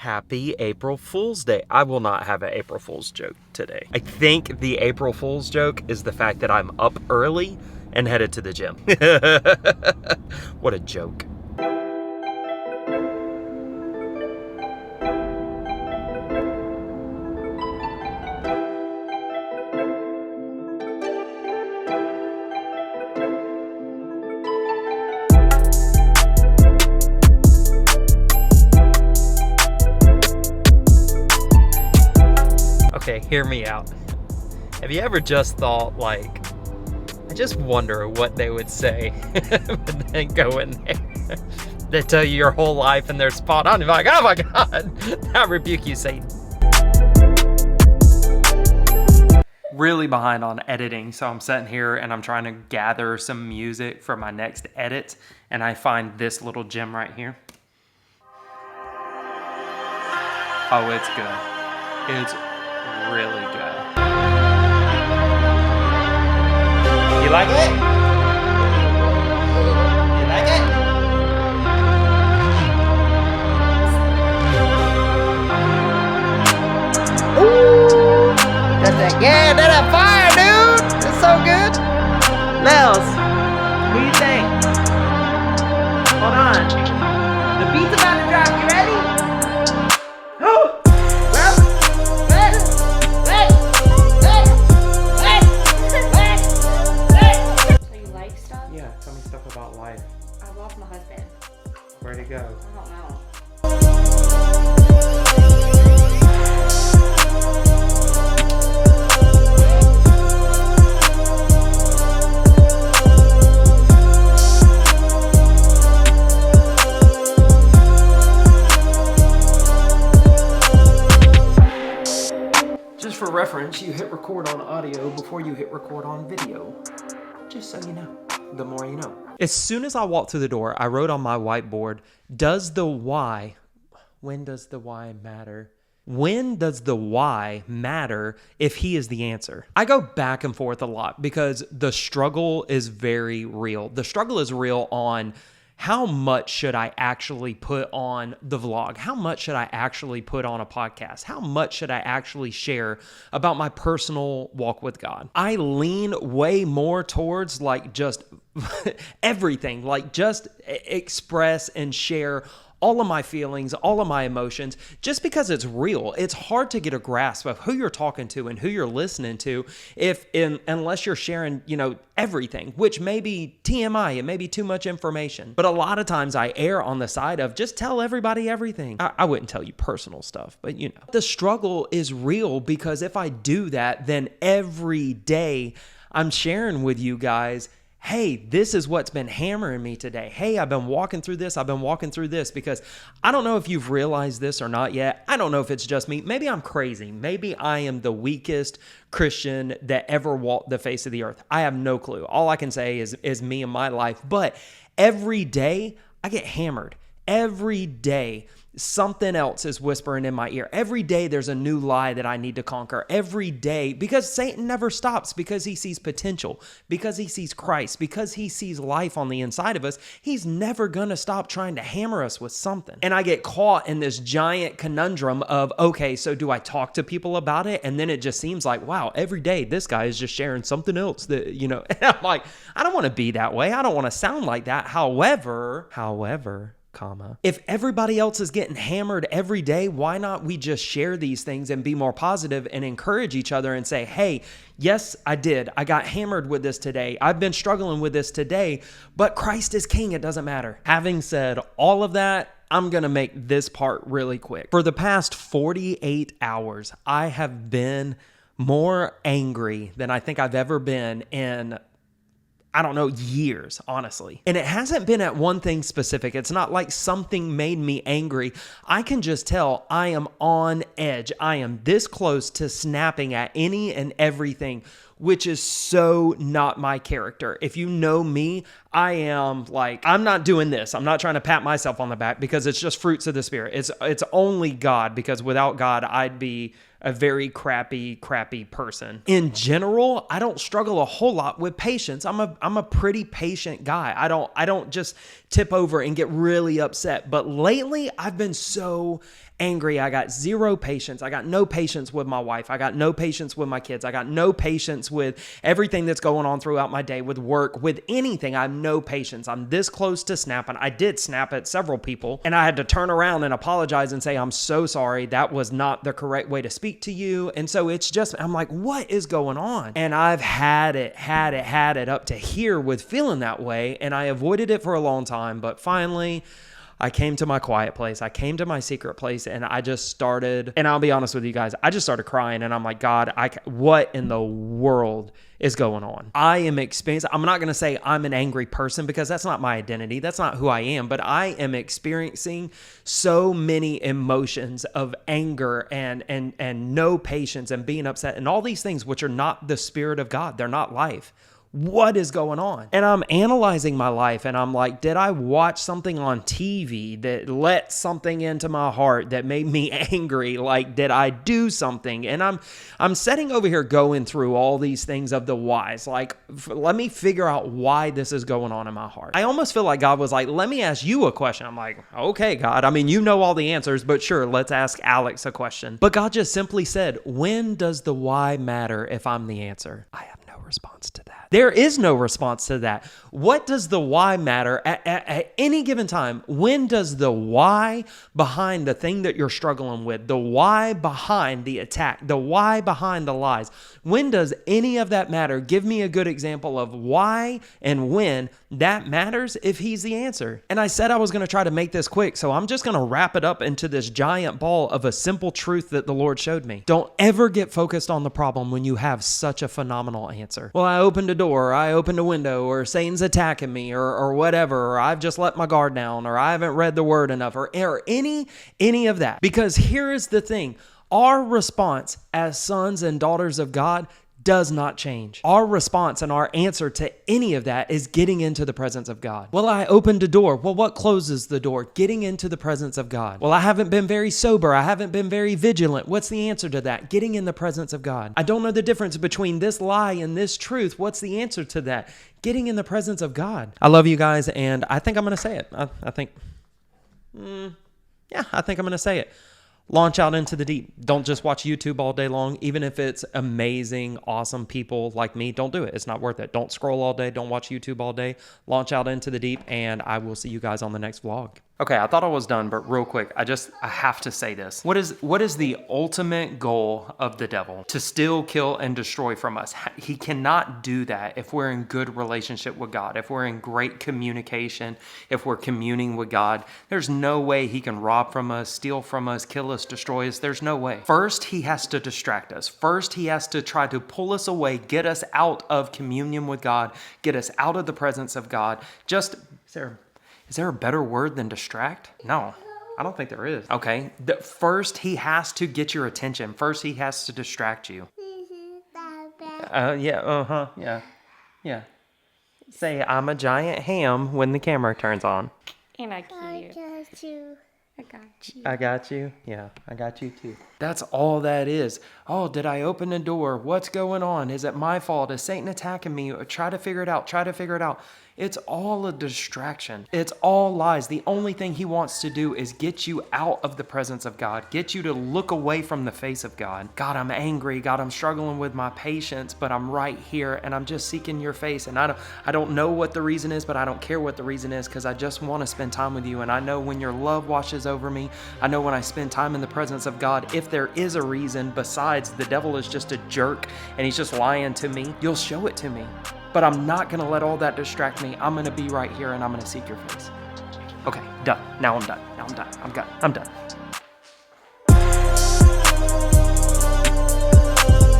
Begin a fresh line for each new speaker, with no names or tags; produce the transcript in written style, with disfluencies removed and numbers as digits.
Happy April Fool's Day. I will not have an April Fool's joke today. I think the April Fool's joke is the fact that I'm up early and headed to the gym. What a joke. Okay, hear me out. Have you ever just thought, like, I just wonder what they would say, but then go in there, they tell you your whole life and they're spot on. You're like, oh my God, I rebuke you, Satan. Really behind on editing, so I'm sitting here and I'm trying to gather some music for my next edit, and I find this little gem right here. Oh, it's good. It's really good. You like it? You like it? Ooh! That's that fire, dude! It's so good! Nels, what do you think? Hold on. The beat's about to drop. You ready? About life.
I lost my husband.
Where'd he go?
I don't know.
Just for reference, you hit record on audio before you hit record on video. Just so you know. The more you know. As soon as I walked through the door, I wrote on my whiteboard, when does the why matter? When does the why matter if he is the answer? I go back and forth a lot because the struggle is very real. The struggle is real on how much should I actually put on the vlog? How much should I actually put on a podcast? How much should I actually share about my personal walk with God? I lean way more towards like just everything, like just express and share all of my feelings, all of my emotions, just because it's real. It's hard to get a grasp of who you're talking to and who you're listening to unless you're sharing, everything, which may be TMI, it may be too much information. But a lot of times I err on the side of just tell everybody everything. I wouldn't tell you personal stuff, but the struggle is real because if I do that, then every day I'm sharing with you guys, hey, this is what's been hammering me today. Hey, I've been walking through this. Because I don't know if you've realized this or not yet. I don't know if it's just me. Maybe I'm crazy. Maybe I am the weakest Christian that ever walked the face of the earth. I have no clue. All I can say is me and my life. But every day I get hammered. Every day something else is whispering in my ear. Every day there's a new lie that I need to conquer. Every day, because Satan never stops, because he sees potential, because he sees Christ, because he sees life on the inside of us, he's never going to stop trying to hammer us with something. And I get caught in this giant conundrum of, okay, so do I talk to people about it? And then it just seems like, wow, every day this guy is just sharing something else that, and I'm like, I don't want to be that way. I don't want to sound like that. However, if everybody else is getting hammered every day, why not we just share these things and be more positive and encourage each other and say, hey, yes, I did. I got hammered with this today. I've been struggling with this today, but Christ is king. It doesn't matter. Having said all of that, I'm going to make this part really quick. For the past 48 hours, I have been more angry than I think I've ever been in years, honestly. And it hasn't been at one thing specific. It's not like something made me angry. I can just tell I am on edge. I am this close to snapping at any and everything, which is so not my character. If you know me, I am like, I'm not doing this. I'm not trying to pat myself on the back because it's just fruits of the Spirit. It's only God, because without God, I'd be a very crappy person. In general, I don't struggle a whole lot with patience. I'm a pretty patient guy. I don't just tip over and get really upset. But lately, I've been so angry. I got zero patience. I got no patience with my wife. I got no patience with my kids. I got no patience with everything that's going on throughout my day, with work, with anything. I have no patience. I'm this close to snapping. I did snap at several people, and I had to turn around and apologize and say, I'm so sorry. That was not the correct way to speak to you. And so it's just, I'm like, what is going on? And I've had it up to here with feeling that way. And I avoided it for a long time, but finally I came to my quiet place. I came to my secret place, and I just started, and I'll be honest with you guys, I just started crying, and I'm like, God, what in the world is going on? I am experiencing, I'm not going to say I'm an angry person because that's not my identity. That's not who I am, but I am experiencing so many emotions of anger and no patience and being upset and all these things, which are not the Spirit of God. They're not life. What is going on? And I'm analyzing my life, and I'm like, did I watch something on TV that let something into my heart that made me angry? Like, did I do something? And I'm sitting over here going through all these things of the whys. Like, let me figure out why this is going on in my heart. I almost feel like God was like, let me ask you a question. I'm like, okay, God. I mean, you know all the answers, but sure, let's ask Alex a question. But God just simply said, when does the why matter if I'm the answer? I have no response to that. There is no response to that. What does the why matter at any given time? When does the why behind the thing that you're struggling with, the why behind the attack, the why behind the lies, when does any of that matter? Give me a good example of why and when that matters if he's the answer. And I said I was going to try to make this quick, so I'm just going to wrap it up into this giant ball of a simple truth that the Lord showed me. Don't ever get focused on the problem when you have such a phenomenal answer. Well, I opened a door, or I opened a window, or Satan's attacking me, or whatever, or I've just let my guard down, or I haven't read the word enough, or any of that. Because here is the thing. Our response as sons and daughters of God does not change. Our response and our answer to any of that is getting into the presence of God. Well, I opened a door. Well, what closes the door? Getting into the presence of God. Well, I haven't been very sober. I haven't been very vigilant. What's the answer to that? Getting in the presence of God. I don't know the difference between this lie and this truth. What's the answer to that? Getting in the presence of God. I love you guys, and I think I'm going to say it. I think I'm going to say it. Launch out into the deep. Don't just watch YouTube all day long. Even if it's amazing, awesome people like me, don't do it. It's not worth it. Don't scroll all day. Don't watch YouTube all day. Launch out into the deep, and I will see you guys on the next vlog. Okay, I thought I was done, but real quick, I have to say this. What is the ultimate goal of the devil? To steal, kill, and destroy from us. He cannot do that if we're in good relationship with God, if we're in great communication, if we're communing with God. There's no way he can rob from us, steal from us, kill us, destroy us. There's no way. First, he has to distract us. First, he has to try to pull us away, get us out of communion with God, get us out of the presence of God. Is there a better word than distract? No, I don't think there is. Okay, first he has to get your attention. First he has to distract you. Yeah. Say, I'm a giant ham when the camera turns on.
And I got you.
I got you. Yeah, I got you too. That's all that is. Oh, did I open the door? What's going on? Is it my fault? Is Satan attacking me? Try to figure it out. It's all a distraction. It's all lies. The only thing he wants to do is get you out of the presence of God, get you to look away from the face of God. God, I'm angry. God, I'm struggling with my patience, but I'm right here and I'm just seeking your face. And I don't know what the reason is, but I don't care what the reason is because I just want to spend time with you. And I know when your love washes over me, I know when I spend time in the presence of God, if there is a reason besides the devil is just a jerk and he's just lying to me, you'll show it to me. But I'm not going to let all that distract me. I'm going to be right here and I'm going to seek your face. Okay, done. Now I'm done. I'm done.